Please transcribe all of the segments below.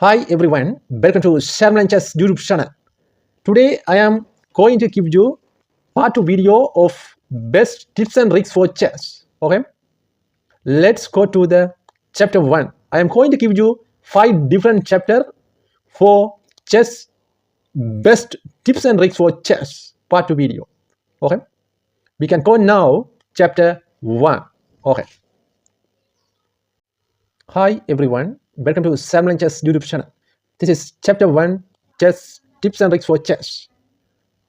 Hi everyone, welcome to Sharmilan Chess YouTube channel. Today I am going to give you part 2 video of best tips and tricks for chess. Okay, let's go to the chapter 1. I am going to give you 5 different chapter for chess best tips and tricks for chess part 2 video. Okay, we can go now chapter 1. Okay. Hi everyone, welcome to Sharmilan Chess YouTube channel. This is chapter 1 chess tips and tricks for chess.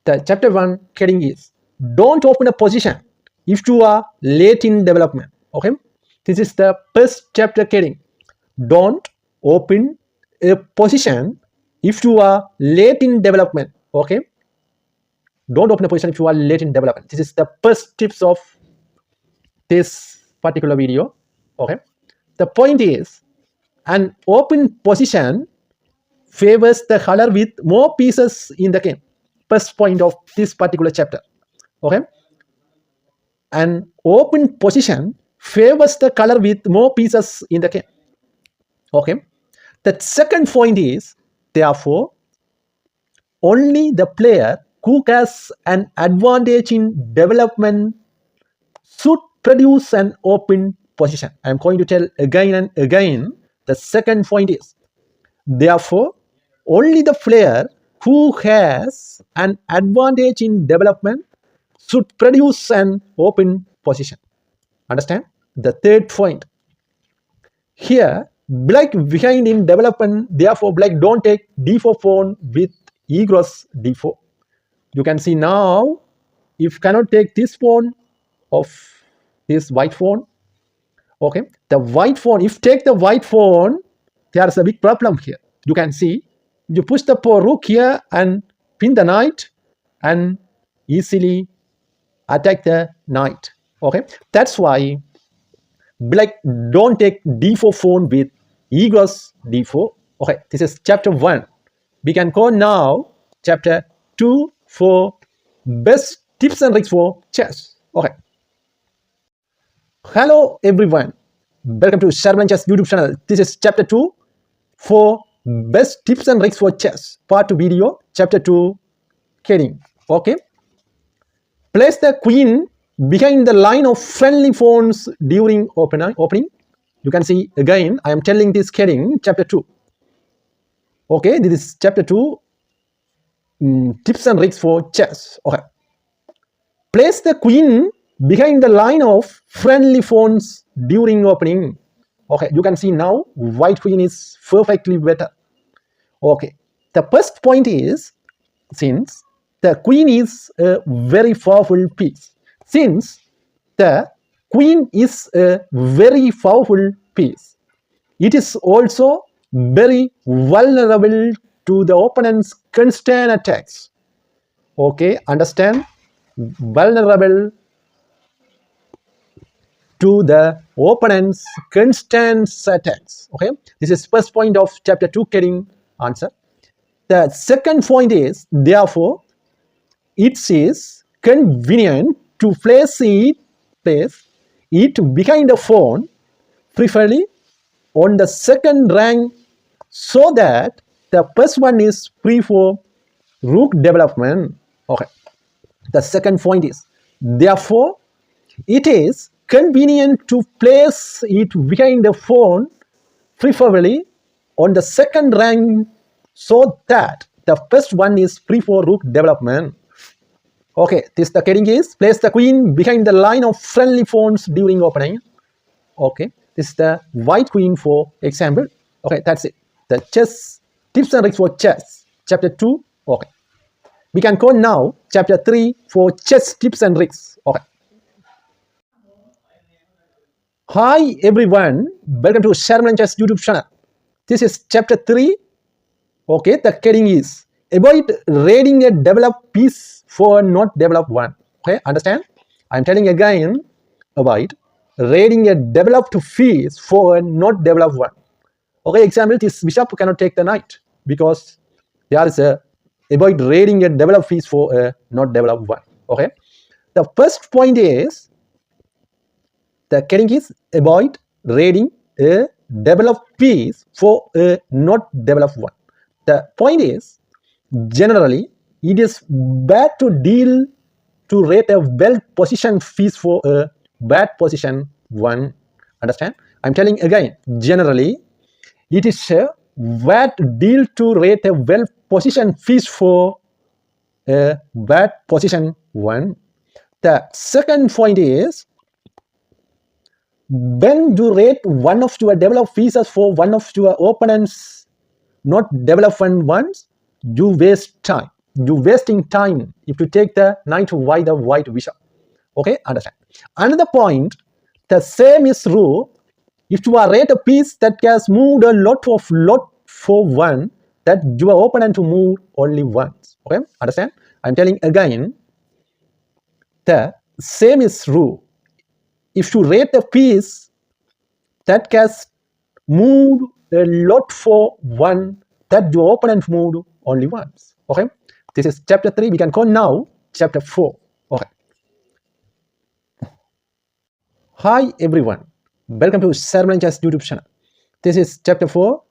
The chapter 1 heading is don't open a position if you are late in development. Okay, this is the first chapter heading. Don't open a position if you are late in development. Okay, don't open a position if you are late in development. This is the first tips of this particular video. Okay, the point is an open position favors the color with more pieces in the game. First point of this particular chapter. Okay, an open position favors the color with more pieces in the game. Okay, the second point is therefore only the player who has an advantage in development should produce an open position. I am going to tell again and again. The second point is therefore only the player who has an advantage in development should produce an open position. Understand? The third point. Here, black behind in development, therefore black don't take d4 pawn with e cross d4. You can see now, if cannot take this pawn of this white pawn, okay, the white pawn, if take the white pawn, there is a big problem here. You can see, you push the rook here and pin the knight and easily attack the knight. Okay, that's why black don't take d4 pawn with e cross d4. Okay, this is chapter 1. We can go now chapter 2 for best tips and tricks for chess. Okay. Hello everyone, welcome to Sharmilan Chess YouTube channel. This is chapter 2 for best tips and tricks for chess part 2 video, chapter 2 heading. Okay, place the queen behind the line of friendly pawns during opening. You can see again I am telling this heading chapter 2. Okay, this is chapter 2 tips and tricks for chess. Okay, place the queen behind the line of friendly pawns during opening. Okay, you can see now white queen is perfectly better. Okay, the first point is since the queen is a very powerful piece. Since the queen is a very powerful piece, it is also very vulnerable to the opponent's constant attacks. Okay, understand? Vulnerable to the opponent's constant attacks. Okay, this is first point of chapter 2 heading answer. The second point is therefore it is convenient to place it behind the pawn, preferably on the second rank, so that the first one is free for rook development. Okay, the second point is therefore it is convenient to place it behind the pawn, preferably on the second rank, so that the first one is free for rook development. Okay, this the heading is place the queen behind the line of friendly pawns during opening. Okay, this is the white queen for example. Okay, that's it. The chess tips and tricks for chess chapter 2. Okay, we can go now chapter 3 for chess tips and tricks. Okay. Hi everyone, welcome to Sharmilan Chess YouTube channel. This is chapter 3. Okay, the heading is avoid raiding a developed piece for not developed one. Okay, understand? I am telling again, avoid raiding a developed piece for a not developed one. Okay, example, this bishop cannot take the knight because there is a avoid raiding a developed piece for a not developed one. Okay, the first point is the heading is avoid raiding a developed piece for a not developed one. The point is, generally, it is bad to deal to rate a well-positioned piece for a bad position one. Understand? I'm telling again, generally, it is a bad deal to rate a well-positioned piece for a bad position one. The second point is, when you rate one of your developed pieces for one of your opponents not developed ones, you waste time. You're wasting time if you take the knight by the white bishop. Okay, understand? Another point, the same is true if you are rate a piece that has moved a lot for one, that your opponent to move only once. Okay, understand? I'm telling again, the same is true if you rate a piece that has moved a lot for one, that your opponent moved only once. Okay, this is chapter 3. We can go now chapter 4. Okay. Hi everyone, welcome to Sharmilan Chess YouTube channel. This is chapter 4,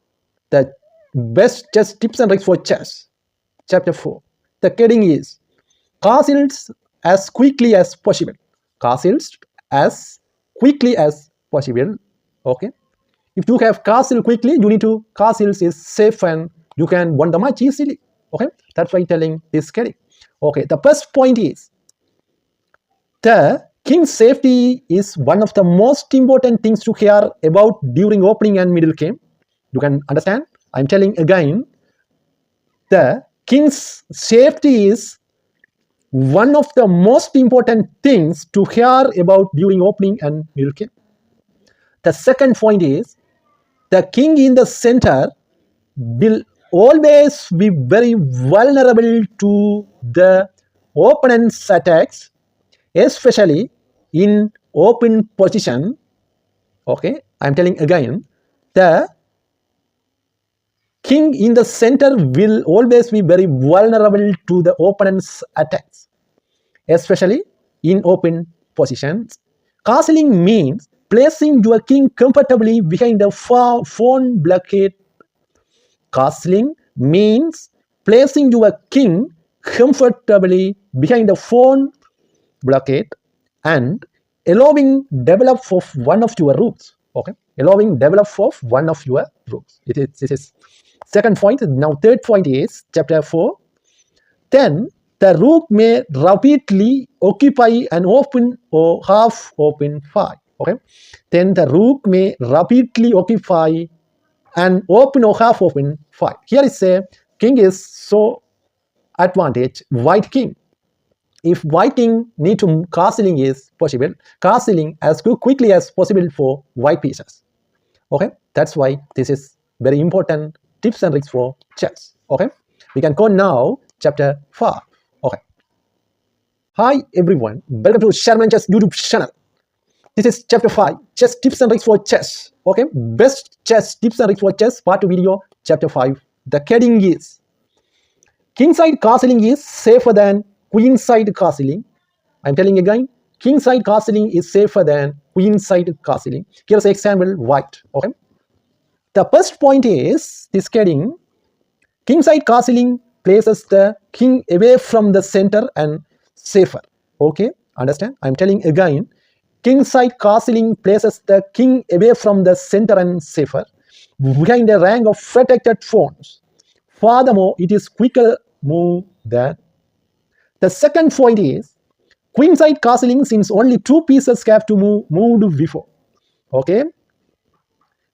the best chess tips and tricks for chess. Chapter 4. The heading is castles as quickly as possible. Castles as quickly as possible. Okay. If you have castle quickly, you need to castles is safe and you can win the match easily. Okay, that's why I'm telling this heading. Okay, the first point is the king's safety is one of the most important things to hear about during opening and middle game. You can understand? I'm telling again, the king's safety is one of the most important things to hear about during opening and middle game. The second point is the king in the center will always be very vulnerable to the opponent's attacks, especially in open position. Okay, I'm telling again, the king in the center will always be very vulnerable to the opponent's attacks, especially in open positions. Castling means placing your king comfortably behind a phone blockade. Castling means placing your king comfortably behind a phone blockade and allowing develop of one of your rooks. Okay, allowing develop of one of your rooks. This is second point. Now third point is chapter 4. Then the rook may rapidly occupy an open or half open file. Okay, then the rook may rapidly occupy an open or half open file. Here is a king is so advantage white king. If white king need to castling is possible, castling as quickly as possible for white pieces. Okay, that's why this is very important tips and tricks for chess. Okay, we can go now chapter 5. Okay. Hi everyone, welcome to Sharmilan Chess YouTube channel. This is chapter 5, chess tips and tricks for chess. Okay, best chess tips and tricks for chess, part 2 video, chapter 5. The heading is kingside castling is safer than queenside castling. I'm telling again, kingside castling is safer than queenside castling. Here's an example, white. Okay, the first point is this heading, kingside castling places the king away from the center and safer. Okay, understand? I'm telling again, kingside castling places the king away from the center and safer, behind a rank of protected pawns. Furthermore, it is quicker move than. The second point is queenside castling since only two pieces have to moved before. Okay,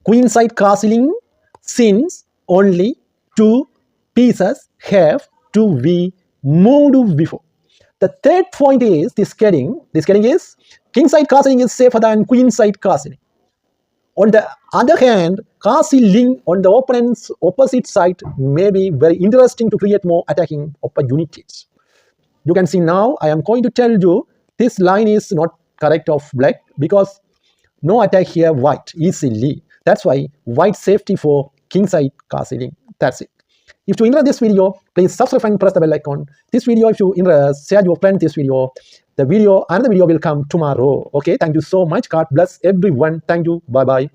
queenside castling since only two pieces have to be moved before. The third point is this heading is kingside castling is safer than queenside castling. On the other hand, castling on the opponent's opposite side may be very interesting to create more attacking opportunities. You can see now I am going to tell you this line is not correct of black because no attack here white easily. That's why white safety for kingside castling. That's it. If you enjoy this video, please subscribe and press the bell icon. This video, if you share your friend this video, another video will come tomorrow. Okay, thank you so much. God bless everyone. Thank you. Bye bye.